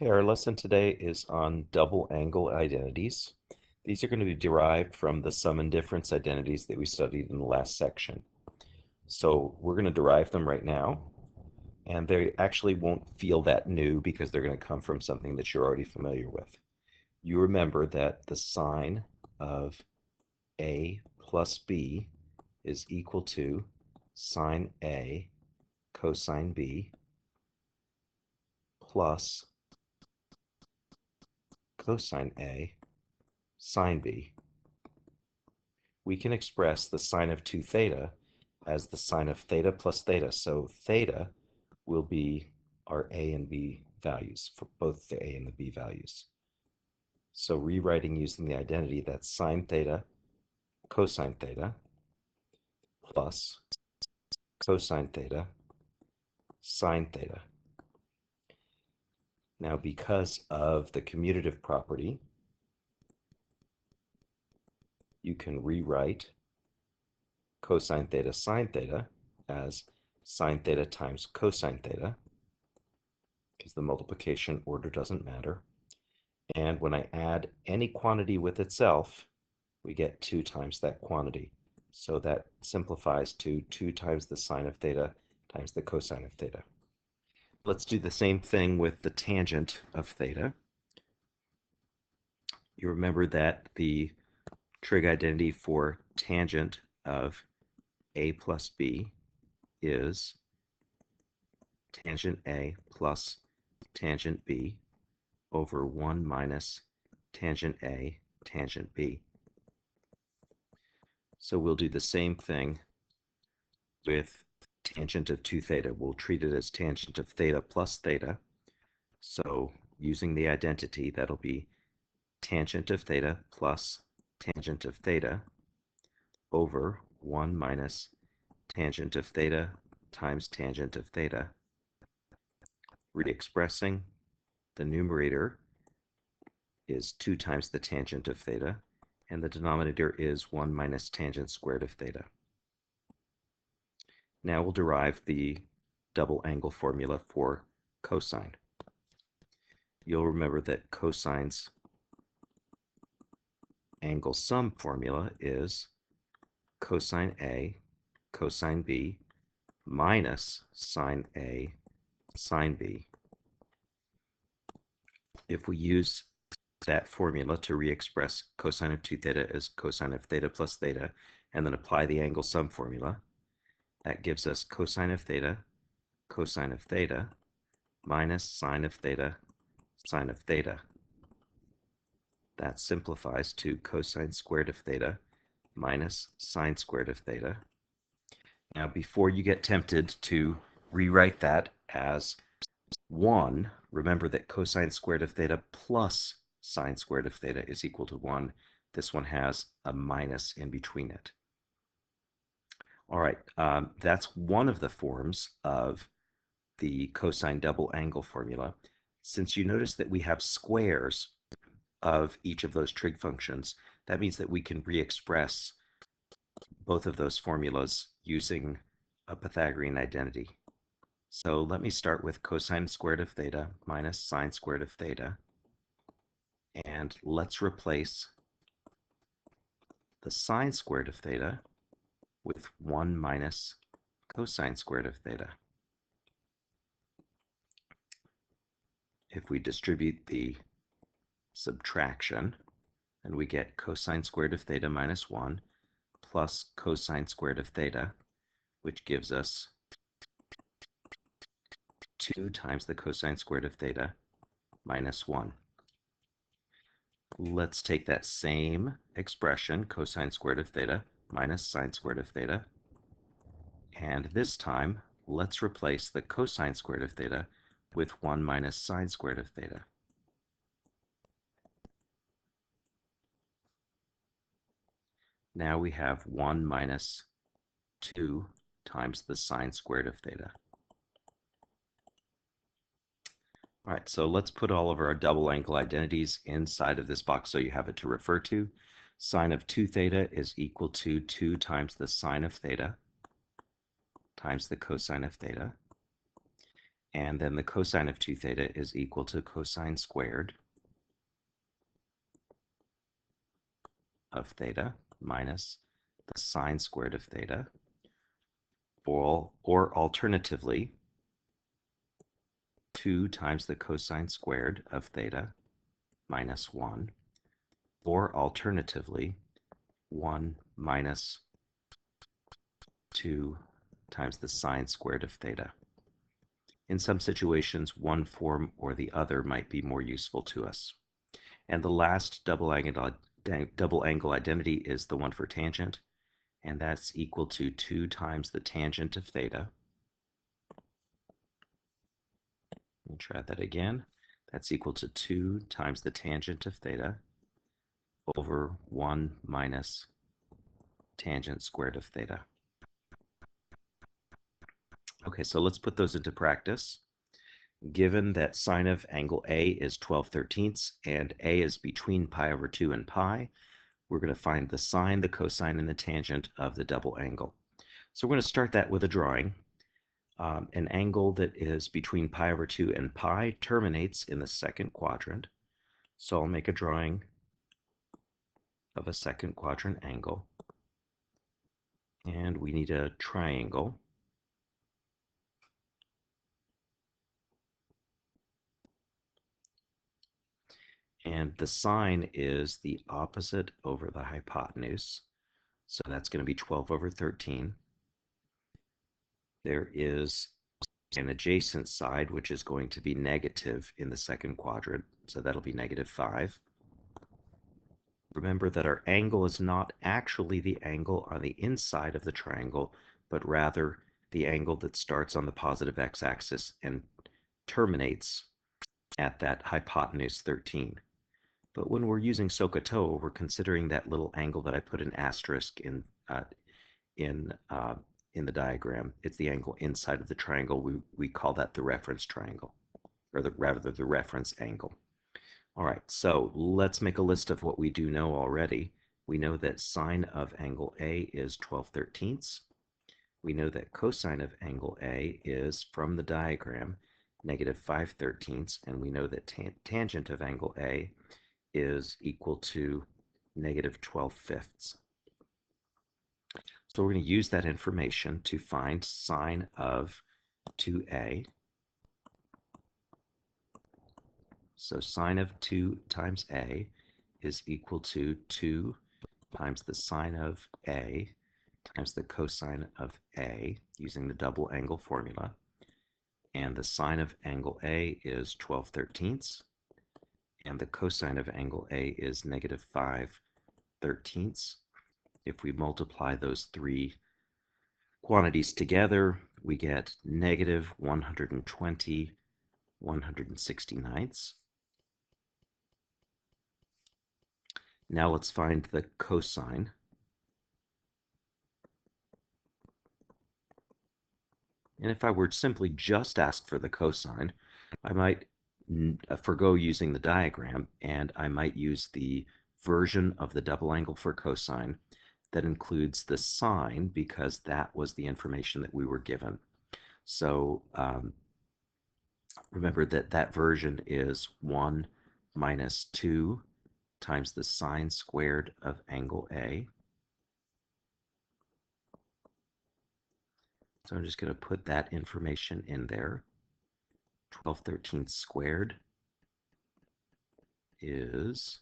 Okay, our lesson today is on double angle identities. These are going to be derived from the sum and difference identities that we studied in the last section. So we're going to derive them right now, and they actually won't feel that new because they're going to come from something that you're already familiar with. You remember that the sine of A plus B is equal to sine A cosine B plus cosine A sine B. We can express the sine of 2 theta as the sine of theta plus theta. So theta will be our A and B values for both the A and the B values. So rewriting using the identity, that's sine theta cosine theta plus cosine theta sine theta. Now, because of the commutative property, you can rewrite cosine theta sine theta as sine theta times cosine theta, because the multiplication order doesn't matter. And when I add any quantity with itself, we get 2 times that quantity. So that simplifies to 2 times the sine of theta times the cosine of theta. Let's do the same thing with the tangent of theta. You remember that the trig identity for tangent of A plus B is tangent A plus tangent B over 1 minus tangent A tangent B. So we'll do the same thing with tangent of 2 theta. We'll treat it as tangent of theta plus theta. So using the identity, that'll be tangent of theta plus tangent of theta over 1 minus tangent of theta times tangent of theta. Re-expressing, the numerator is 2 times the tangent of theta, and the denominator is 1 minus tangent squared of theta. Now we'll derive the double angle formula for cosine. You'll remember that cosine's angle sum formula is cosine A cosine B minus sine A sine B. If we use that formula to re-express cosine of 2 theta as cosine of theta plus theta, and then apply the angle sum formula, that gives us cosine of theta minus sine of theta sine of theta. That simplifies to cosine squared of theta minus sine squared of theta. Now, before you get tempted to rewrite that as 1, remember that cosine squared of theta plus sine squared of theta is equal to 1. This one has a minus in between it. All right, that's one of the forms of the cosine double angle formula. Since you notice that we have squares of each of those trig functions, that means that we can re-express both of those formulas using a Pythagorean identity. So let me start with cosine squared of theta minus sine squared of theta. And let's replace the sine squared of theta with 1 minus cosine squared of theta. If we distribute the subtraction, and we get cosine squared of theta minus 1 plus cosine squared of theta, which gives us 2 times the cosine squared of theta minus 1. Let's take that same expression, cosine squared of theta minus sine squared of theta, and this time let's replace the cosine squared of theta with 1 minus sine squared of theta. Now we have 1 minus 2 times the sine squared of theta. All right, so let's put all of our double angle identities inside of this box so you have it to refer to. Sine of 2 theta is equal to 2 times the sine of theta times the cosine of theta. And then the cosine of 2 theta is equal to cosine squared of theta minus the sine squared of theta, or alternatively, 2 times the cosine squared of theta minus 1, or alternatively, 1 minus 2 times the sine squared of theta. In some situations, one form or the other might be more useful to us. And the last double angle identity is the one for tangent, and that's equal to 2 times the tangent of theta. Let me try that again. That's equal to 2 times the tangent of theta over 1 minus tangent squared of theta. Okay, so let's put those into practice. Given that sine of angle A is 12/13 and A is between pi over 2 and pi, we're going to find the sine, the cosine, and the tangent of the double angle. So we're going to start that with a drawing. An angle that is between pi over 2 and pi terminates in the second quadrant. So I'll make a drawing of a second quadrant angle. And we need a triangle. And the sine is the opposite over the hypotenuse. So that's going to be 12/13. There is an adjacent side, which is going to be negative in the second quadrant. So that'll be -5. Remember that our angle is not actually the angle on the inside of the triangle, but rather the angle that starts on the positive x-axis and terminates at that hypotenuse 13. But when we're using SOHCAHTOA, we're considering that little angle that I put an asterisk in the diagram. It's the angle inside of the triangle. We call that the reference triangle, or rather the reference angle. All right, so let's make a list of what we do know already. We know that sine of angle A is 12/13. We know that cosine of angle A is, from the diagram, -5/13, and we know that tangent of angle A is equal to -12/5. So we're going to use that information to find sine of 2A. So sine of 2 times A is equal to 2 times the sine of A times the cosine of A, using the double angle formula. And the sine of angle A is 12/13, and the cosine of angle A is -5/13. If we multiply those three quantities together, we get -120/169. Now let's find the cosine. And if I were to simply just ask for the cosine, I might forgo using the diagram, and I might use the version of the double angle for cosine that includes the sine, because that was the information that we were given. So remember that that version is 1 minus 2 times the sine squared of angle A. So I'm just going to put that information in there. 12/13 squared is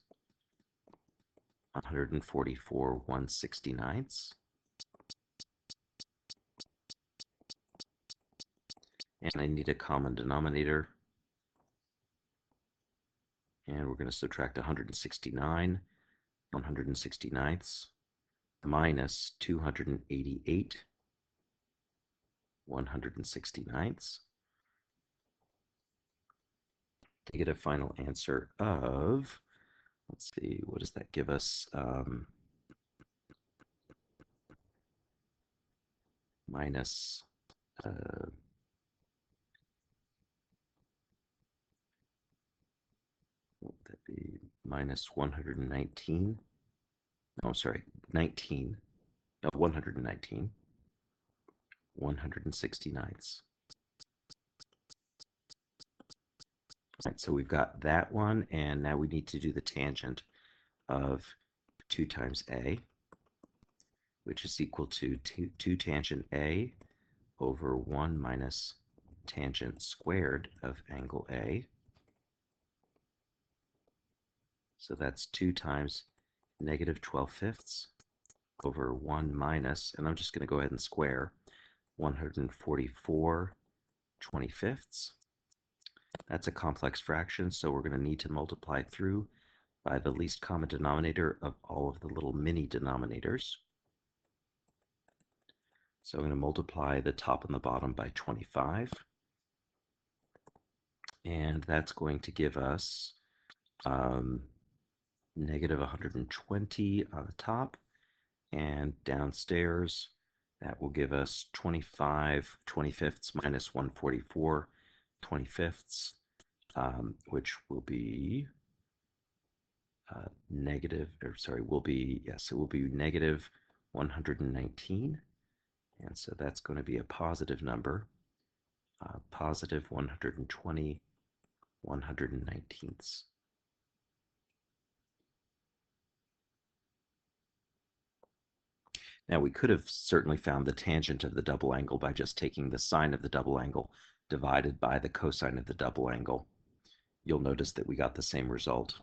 144/169. And I need a common denominator. And we're going to subtract 169/169 minus 288/169 to get a final answer of, let's see, what does that give us? Minus what would that be? Minus 119. No, sorry, 19. No, 119. 169. Right, so we've got that one, and now we need to do the tangent of 2 times a, which is equal to 2 tangent a over 1 minus tangent squared of angle A. So that's 2 times negative 12/5 over 1 minus, and I'm just going to go ahead and square, 144/25. That's a complex fraction, so we're going to need to multiply through by the least common denominator of all of the little mini denominators. So I'm going to multiply the top and the bottom by 25. And that's going to give us negative 120 on the top. And downstairs, that will give us 25/25 minus 144/25, which will be it will be negative 119. And so that's going to be a positive number, positive 119. Now we could have certainly found the tangent of the double angle by just taking the sine of the double angle divided by the cosine of the double angle. You'll notice that we got the same result.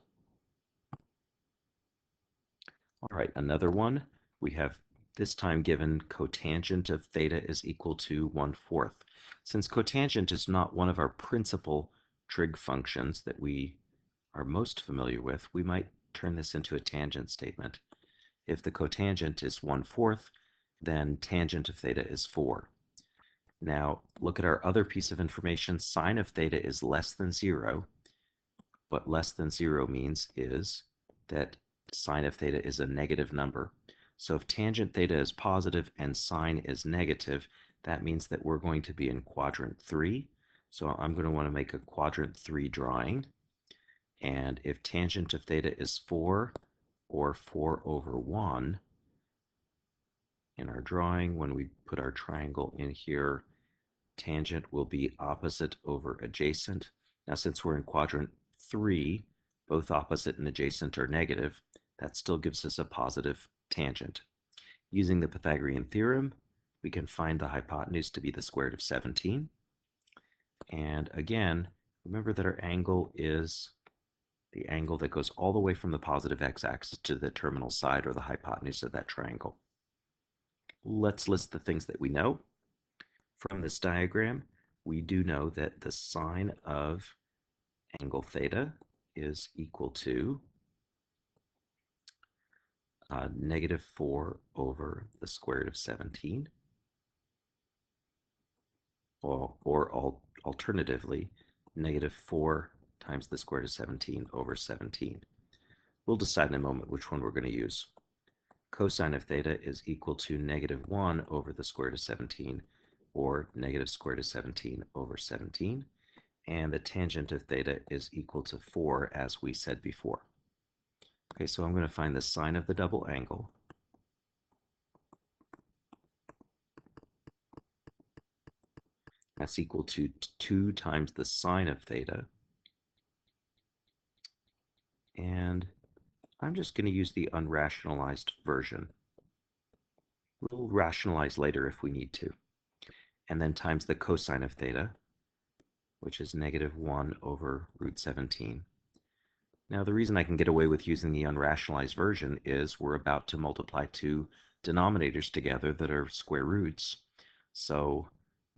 All right, another one. We have this time given cotangent of theta is equal to 1/4. Since cotangent is not one of our principal trig functions that we are most familiar with, we might turn this into a tangent statement. If the cotangent is 1/4, then tangent of theta is 4. Now, look at our other piece of information. Sine of theta is less than 0. What less than 0 means is that sine of theta is a negative number. So if tangent theta is positive and sine is negative, that means that we're going to be in quadrant 3. So I'm going to want to make a quadrant 3 drawing. And if tangent of theta is 4, or 4/1, in our drawing, when we put our triangle in here, tangent will be opposite over adjacent. Now, since we're in quadrant 3, both opposite and adjacent are negative. That still gives us a positive tangent. Using the Pythagorean theorem, we can find the hypotenuse to be the square root of 17. And again, remember that our angle is the angle that goes all the way from the positive x-axis to the terminal side, or the hypotenuse of that triangle. Let's list the things that we know. From this diagram, we do know that the sine of angle theta is equal to negative 4 over the square root of 17, or alternatively, negative 4 times the square root of 17 over 17. We'll decide in a moment which one we're going to use. Cosine of theta is equal to negative 1 over the square root of 17, or negative square root of 17 over 17. And the tangent of theta is equal to 4, as we said before. Okay, so I'm going to find the sine of the double angle. That's equal to 2 times the sine of theta. And I'm just going to use the unrationalized version. We'll rationalize later if we need to. And then times the cosine of theta, which is negative 1 over root 17. Now, the reason I can get away with using the unrationalized version is we're about to multiply two denominators together that are square roots. So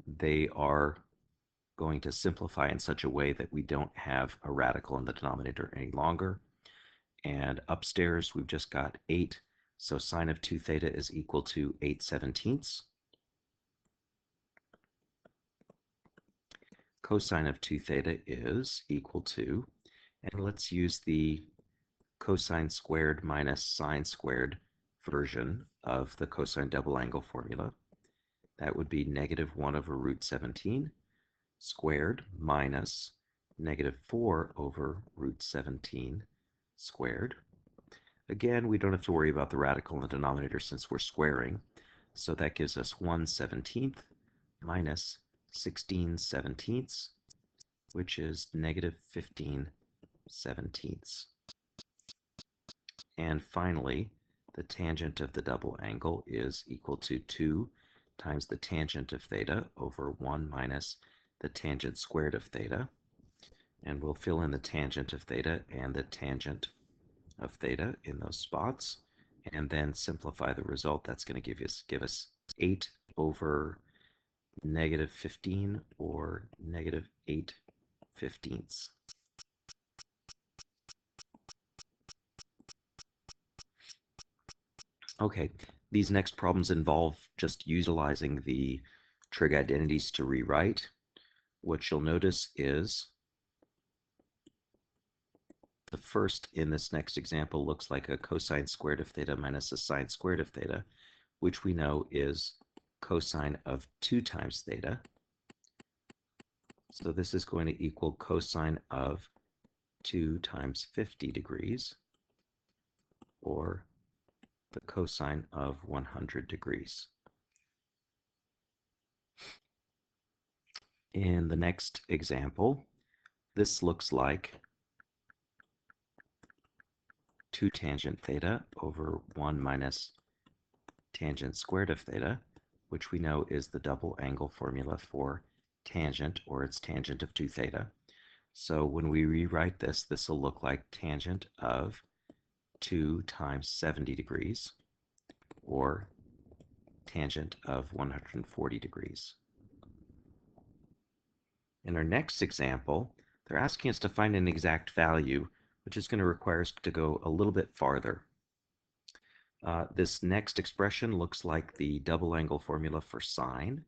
they are going to simplify in such a way that we don't have a radical in the denominator any longer. And upstairs, we've just got 8. So sine of 2 theta is equal to 8/17. Cosine of 2 theta is equal to, and let's use the cosine squared minus sine squared version of the cosine double angle formula. That would be negative 1 over root 17 squared minus negative 4 over root 17 squared. Again, we don't have to worry about the radical in the denominator since we're squaring. So that gives us 1/17 minus 16/17 which is -15/17. And finally, the tangent of the double angle is equal to 2 times the tangent of theta over 1 minus the tangent squared of theta. And we'll fill in the tangent of theta and the tangent of theta in those spots, and then simplify the result. That's going to give us 8 over -15 or -8/15. Okay, these next problems involve just utilizing the trig identities to rewrite. What you'll notice is the first in this next example looks like a cosine squared of theta minus a sine squared of theta, which we know is cosine of 2 times theta. So this is going to equal cosine of 2 times 50 degrees, or the cosine of 100 degrees. In the next example, this looks like 2 tangent theta over 1 minus tangent squared of theta, which we know is the double angle formula for tangent, or its tangent of 2 theta. So when we rewrite this, this will look like tangent of 2 times 70 degrees, or tangent of 140 degrees. In our next example, they're asking us to find an exact value, which is going to require us to go a little bit farther. This next expression looks like the double angle formula for sine.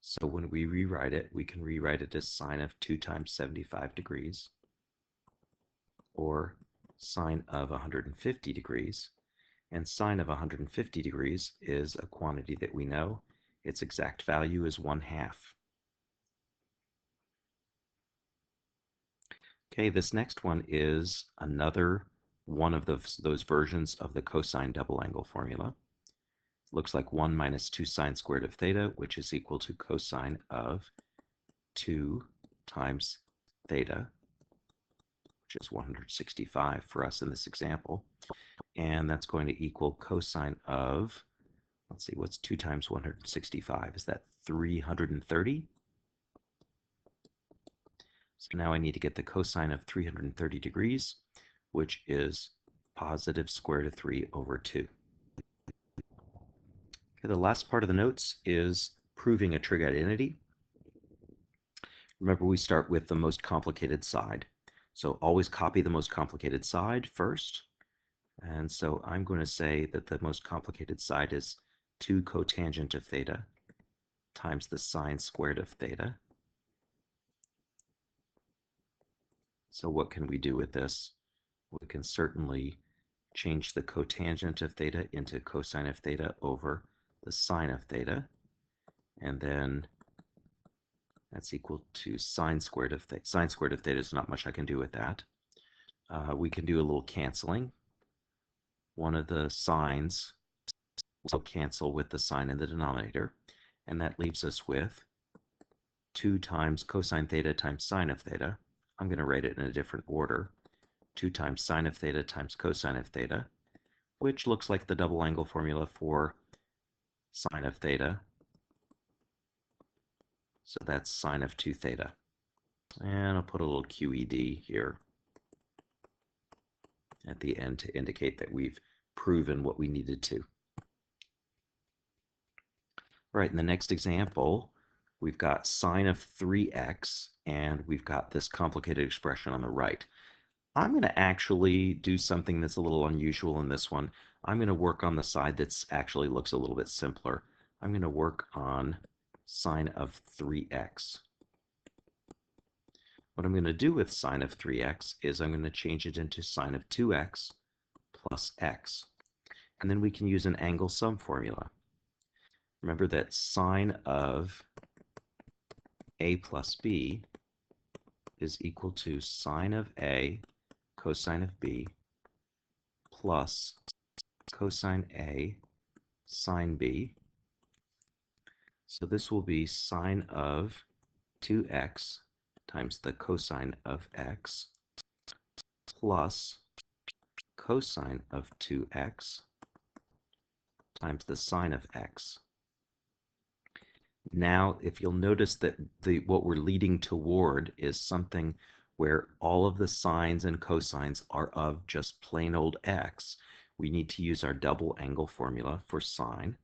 So when we rewrite it, we can rewrite it as sine of 2 times 75 degrees, or sine of 150 degrees. And sine of 150 degrees is a quantity that we know. Its exact value is 1/2. Okay, this next one is another one of those versions of the cosine double angle formula. Looks like 1 minus 2 sine squared of theta, which is equal to cosine of 2 times theta, which is 165 for us in this example. And that's going to equal cosine of, let's see, what's 2 times 165? Is that 330? So now I need to get the cosine of 330 degrees, which is positive square root of 3 over 2. Okay, the last part of the notes is proving a trig identity. Remember, we start with the most complicated side. So always copy the most complicated side first. And so I'm going to say that the most complicated side is 2 cotangent of theta times the sine squared of theta. So what can we do with this? We can certainly change the cotangent of theta into cosine of theta over the sine of theta. And then that's equal to sine squared of theta. Sine squared of theta is not much I can do with that. We can do a little canceling. One of the sines will cancel with the sine in the denominator, and that leaves us with 2 times cosine theta times sine of theta. I'm going to write it in a different order. 2 times sine of theta times cosine of theta, which looks like the double angle formula for sine of theta. So that's sine of 2 theta. And I'll put a little QED here at the end to indicate that we've proven what we needed to. Right, in the next example, we've got sine of 3x, and we've got this complicated expression on the right. I'm going to actually do something that's a little unusual in this one. I'm going to work on the side that's actually looks a little bit simpler. I'm going to work on sine of 3x. What I'm going to do with sine of 3x is I'm going to change it into sine of 2x plus x. And then we can use an angle sum formula. Remember that sine of a plus b is equal to sine of a cosine of b plus cosine a sine b. So this will be sine of 2x times the cosine of x plus cosine of 2x times the sine of x. Now, if you'll notice that what we're leading toward is something where all of the sines and cosines are of just plain old x, we need to use our double angle formula for sine.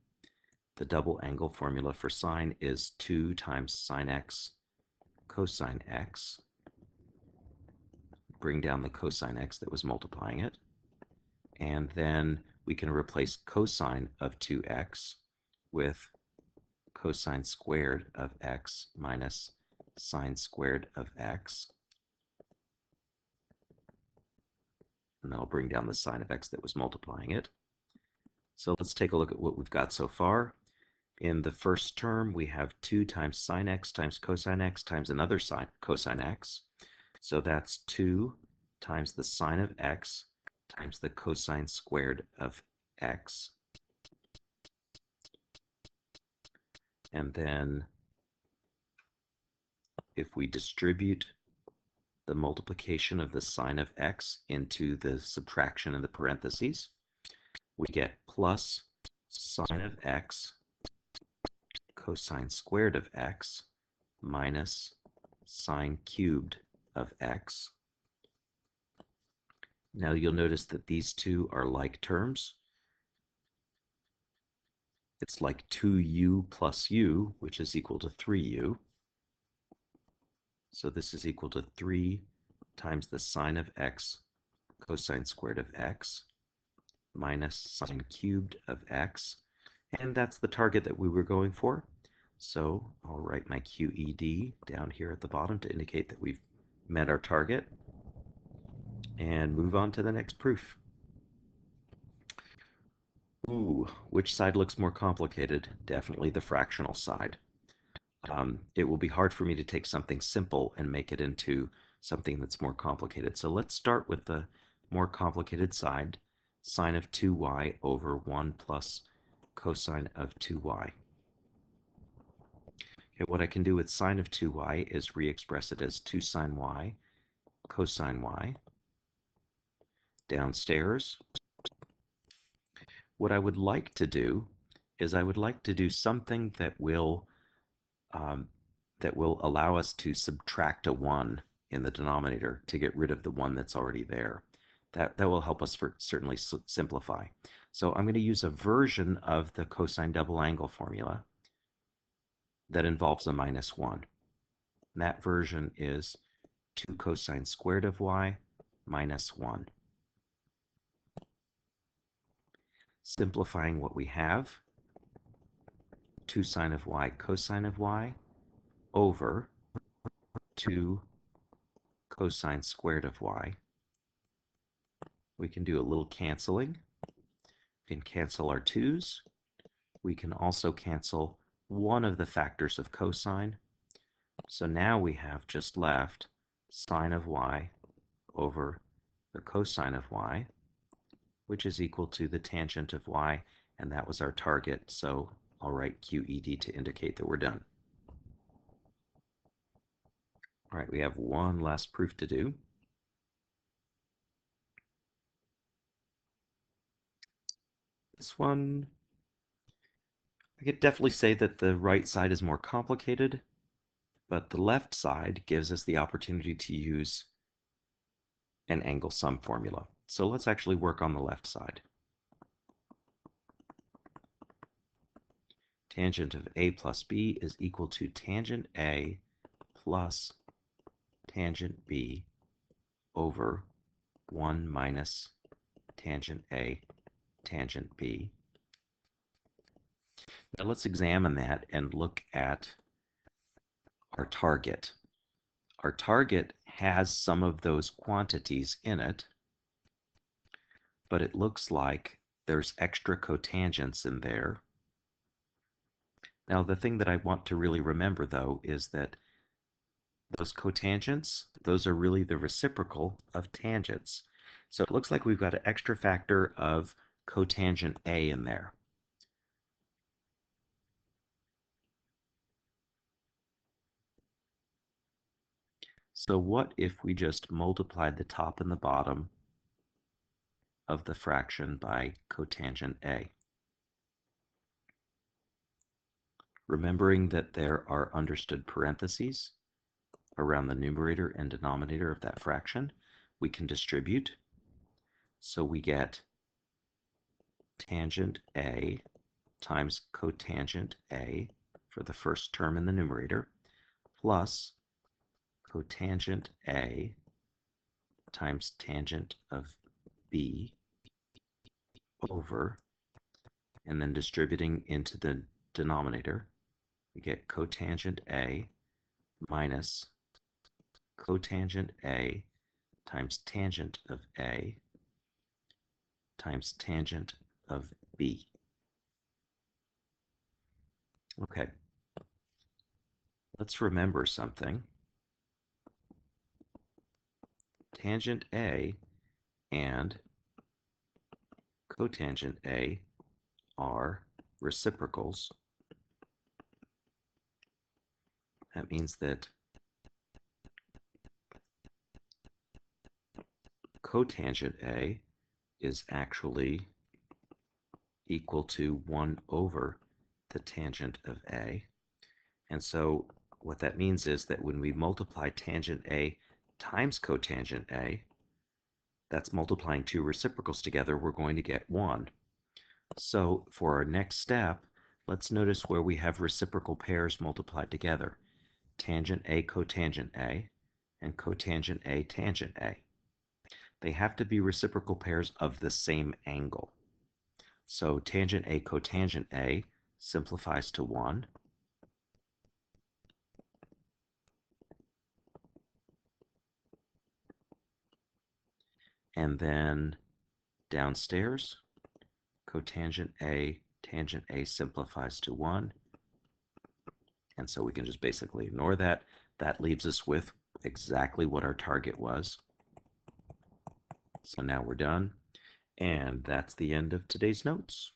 The double angle formula for sine is 2 times sine x cosine x. Bring down the cosine x that was multiplying it. And then we can replace cosine of 2x with cosine squared of x minus sine squared of x. And that'll bring down the sine of x that was multiplying it. So let's take a look at what we've got so far. In the first term, we have 2 times sine x times cosine x times another cosine x. So that's 2 times the sine of x times the cosine squared of x. And then if we distribute the multiplication of the sine of x into the subtraction in the parentheses, we get plus sine of x cosine squared of x minus sine cubed of x. Now you'll notice that these two are like terms. It's like 2u plus u, which is equal to 3u. So this is equal to 3 times the sine of x cosine squared of x minus sine cubed of x. And that's the target that we were going for. So I'll write my QED down here at the bottom to indicate that we've met our target and move on to the next proof. Ooh, which side looks more complicated? Definitely the fractional side. It will be hard for me to take something simple and make it into something that's more complicated. So let's start with the more complicated side, sine of 2y over 1 plus cosine of 2y. Okay, what I can do with sine of 2y is re-express it as 2 sine y cosine y. Downstairs, what I would like to do is I would like to do something that will allow us to subtract a 1 in the denominator to get rid of the 1 that's already there. That will help us certainly simplify. So I'm going to use a version of the cosine double angle formula that involves a minus 1. And that version is 2 cosine squared of y minus 1. Simplifying what we have, 2 sine of y cosine of y over 2 cosine squared of y. We can do a little canceling. We can cancel our 2's. We can also cancel one of the factors of cosine. So now we have just left sine of y over the cosine of y, which is equal to the tangent of y, and that was our target, so I'll write QED to indicate that we're done. All right, we have one last proof to do. This one, I could definitely say that the right side is more complicated, but the left side gives us the opportunity to use an angle sum formula. So let's actually work on the left side. Tangent of a plus b is equal to tangent a plus tangent b over 1 minus tangent a tangent b. Now let's examine that and look at our target. Our target has some of those quantities in it, but it looks like there's extra cotangents in there. Now the thing that I want to really remember though is that those cotangents, those are really the reciprocal of tangents. So it looks like we've got an extra factor of cotangent A in there. So what if we just multiplied the top and the bottom of the fraction by cotangent A? Remembering that there are understood parentheses around the numerator and denominator of that fraction, we can distribute. So we get tangent A times cotangent A for the first term in the numerator, plus cotangent A times tangent of B over, and then distributing into the denominator, we get cotangent A minus cotangent A times tangent of A times tangent of B. Okay, let's remember something. Tangent A and cotangent A are reciprocals. That means that cotangent A is actually equal to 1 over the tangent of A. And so what that means is that when we multiply tangent A times cotangent A, that's multiplying two reciprocals together, we're going to get 1. So for our next step, let's notice where we have reciprocal pairs multiplied together. Tangent A cotangent A and cotangent A tangent A. They have to be reciprocal pairs of the same angle. So tangent A cotangent A simplifies to 1. And then downstairs, cotangent A tangent A simplifies to 1. And so we can just basically ignore that. That leaves us with exactly what our target was. So now we're done. And that's the end of today's notes.